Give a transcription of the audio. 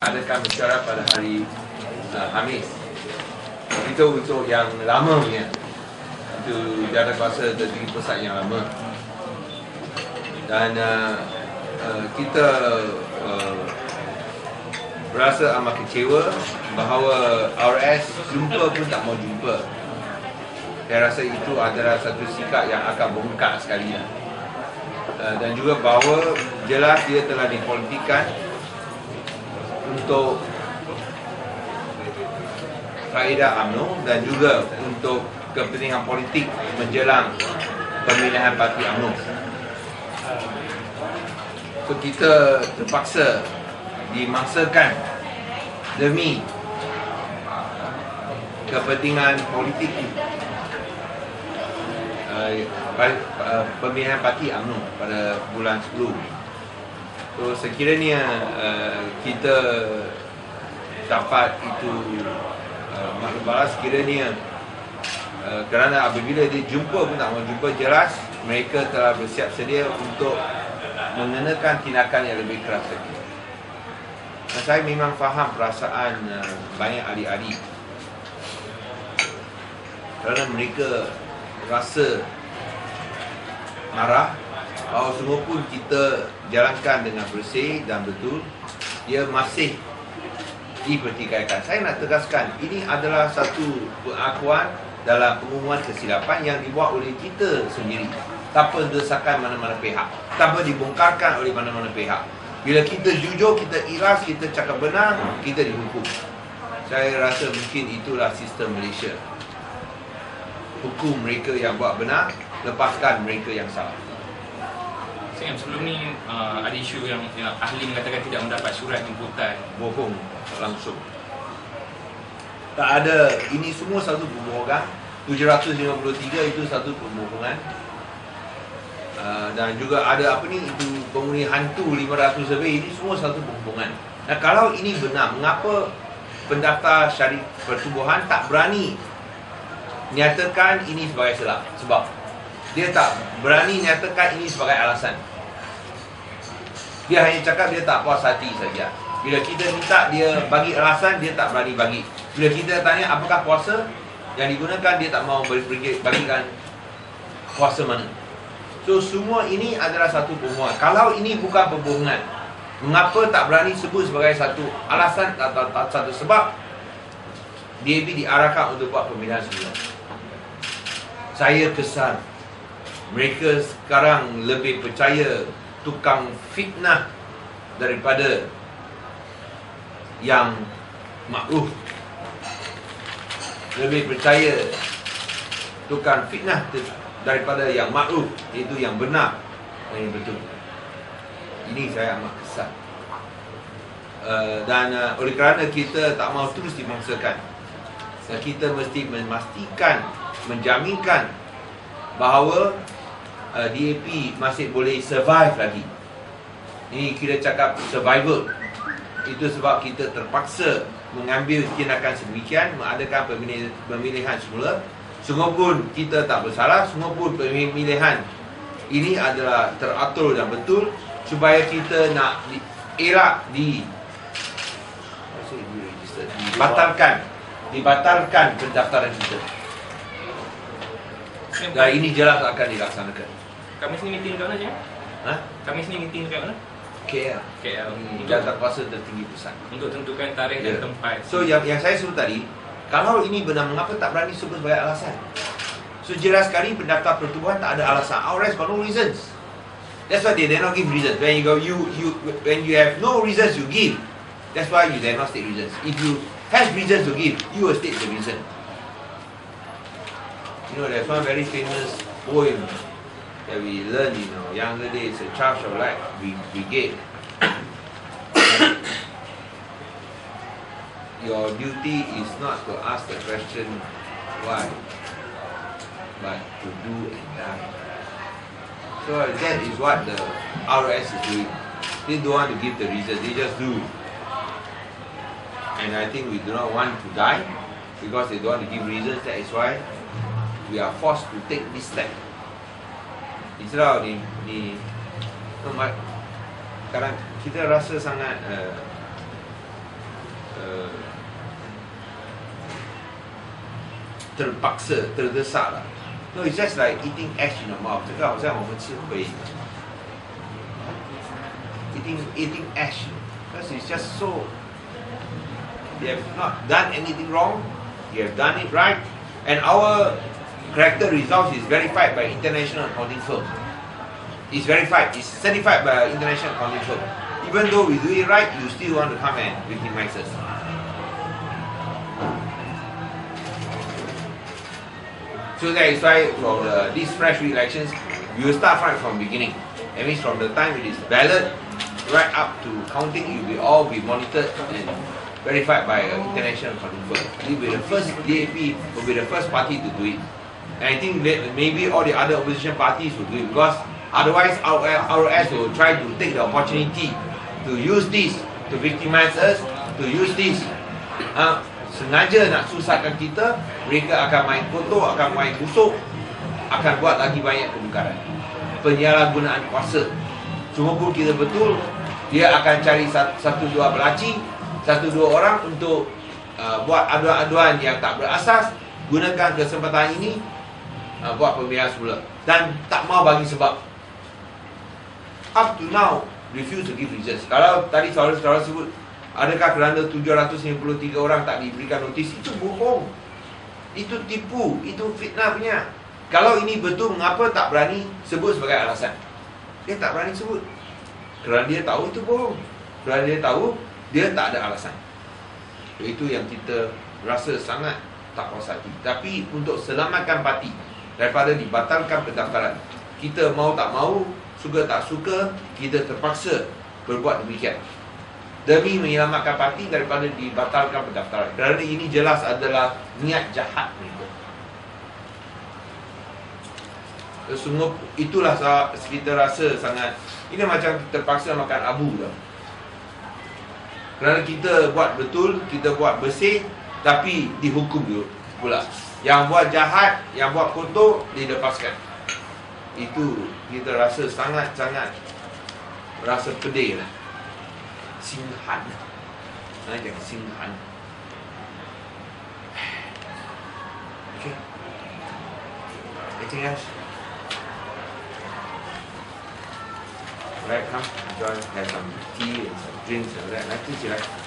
adakan mesyuarat pada hari Khamis. Itu untuk yang lama punya, itu Jawatankuasa Tertinggi Pusat yang lama. Dan kita berasa amat kecewa bahawa RS jumpa pun tak mau jumpa. Saya rasa itu adalah satu sikap yang agak bongkak sekali lah. Dan juga bahawa jelas dia telah dipolitikan untuk kaedah UMNO dan juga untuk kepentingan politik menjelang pemilihan parti UMNO. So kita terpaksa dimangsakan demi kepentingan politik pemilihan parti UMNO pada bulan 10. So sekiranya kita dapat itu maklum balas, sekiranya kerana apabila dia jumpa pun tak mau jumpa, jelas mereka telah bersiap sedia untuk mengenakan tindakan yang lebih keras lagi. Dan saya memang faham perasaan banyak ahli-ahli, kerana mereka rasa marah bahawa semua pun kita jalankan dengan bersih dan betul, dia masih dipertikaikan. Saya nak tegaskan, ini adalah satu pengakuan dalam pengumuman kesilapan yang dibuat oleh kita sendiri, tanpa desakan mana-mana pihak, tanpa dibongkarkan oleh mana-mana pihak. Bila kita jujur, kita ikhlas, kita cakap benar, kita dihukum. Saya rasa mungkin itulah sistem Malaysia. Hukum mereka yang buat benar, lepaskan mereka yang salah. Sebelum ni ada isu yang ahli mengatakan tidak mendapat surat jemputan. Bohong langsung. Tak ada, ini semua satu pembohongan. 753 itu satu pembohongan. Dan juga ada apa ni, itu penghuni hantu 500 lebih, ini semua satu pembohongan. Nah, kalau ini benar, mengapa pendaftar syarikat pertubuhan tak berani nyatakan ini sebagai sebab dia tak berani nyatakan ini sebagai alasan. Dia hanya cakap dia tak puas hati saja. Bila kita minta dia bagi alasan, dia tak berani bagi. Bila kita tanya apakah puasa yang digunakan, dia tak mahu bagikan puasa mana. So semua ini adalah satu pembohongan. Kalau ini bukan pembohongan, mengapa tak berani sebut sebagai satu alasan atau satu sebab DAP diarahkan untuk buat pemilihan semula? Saya kesal. Mereka sekarang lebih percaya tukang fitnah daripada yang makruf. Lebih percaya tukang fitnah daripada yang makruf, iaitu yang benar dan yang betul. Ini saya amat kesal. Dan oleh kerana kita tak mahu terus dimangsakan, kita mesti memastikan, menjaminkan bahawa DAP masih boleh survive lagi. Ini kita cakap survival. Itu sebab kita terpaksa mengambil tindakan sedemikian, mengadakan pemilihan semula. Semua pun kita tak bersalah, semua pun pemilihan ini adalah teratur dan betul, supaya kita nak dibatalkan pendaftaran kita. Dan ini jelas akan dilaksanakan. Kami sini meeting kat mana je? Kami sini meeting kat mana? KL. Jawatankuasa Tertinggi Pusat. Untuk tentukan tarikh dan tempat. So yang saya sebut tadi, kalau ini benar, mengapa tak berani sebut sebagai alasan? So jelas sekali pendaftar pertubuhan tak ada alasan. RS got no reasons. That's why they not give reasons. When you have no reasons you give. That's why you dare not state reasons. If you have reasons to give, you will state the reason. You know, there's one very famous poem that we learned in our younger days, a Charge of Light Brigade. Your duty is not to ask the question why, but to do and die. So that is what the RS is doing. They don't want to give the reason, they just do. And I think we do not want to die because they don't want to give reasons. That is why we are forced to take this step. Israel ni sekarang kita rasa sangat terpaksa, terdesak lah. No, it's just like eating ash in your mouth. 这个好像我们吃灰 eating ash, because it's just so, they have not done anything wrong, they have done it right, and our character results is verified by international accounting firms. It's verified, it's certified by international accounting firm. Even though we do it right, you still want to come and victimize us. So that is why from these fresh elections, we will start right from beginning. That means from the time it is ballot right up to counting, it will all be monitored and verified by an international accounting firm. It will be the first, DAP will be the first party to do it. And I think that maybe all the other opposition parties will do it, because otherwise ROS will try to take the opportunity to use this to victimize us, to use this sengaja nak susahkan kita. Mereka akan main kotor, akan main busuk, akan buat lagi banyak kebakaran, penyalahgunaan kuasa. Cuma pun kita betul, dia akan cari satu dua pelaci, satu dua orang untuk buat aduan-aduan yang tak berasas, gunakan kesempatan ini buat pemilihan semula, dan tak mau bagi sebab. Up to now, refuse to give reasons. Kalau tadi saudara-saudara sebut, adakah kerana 753 orang tak diberikan notis, itu bohong, itu tipu, itu fitnah punya. Kalau ini betul, mengapa tak berani sebut sebagai alasan? Dia tak berani sebut kerana dia tahu itu bohong, kerana dia tahu dia tak ada alasan. Itu yang kita rasa sangat tak puas hati. Tapi untuk selamatkan parti daripada dibatalkan pendaftaran, kita mau tak mau, suka tak suka, kita terpaksa berbuat demikian demi menyelamatkan parti daripada dibatalkan pendaftaran. Kerana ini jelas adalah niat jahat mereka. Semua itulah kita rasa sangat, ini macam terpaksa makan abu tau. Kerana kita buat betul, kita buat bersih, tapi dihukum dulu pula. Yang buat jahat, yang buat kotor, dilepaskan. Itu kita rasa sangat-sangat rasa pedih lah. Singhan. Jangan singhan. Okay. Anything else? Alright, come join, have some tea and some drinks and that. Nanti silakan.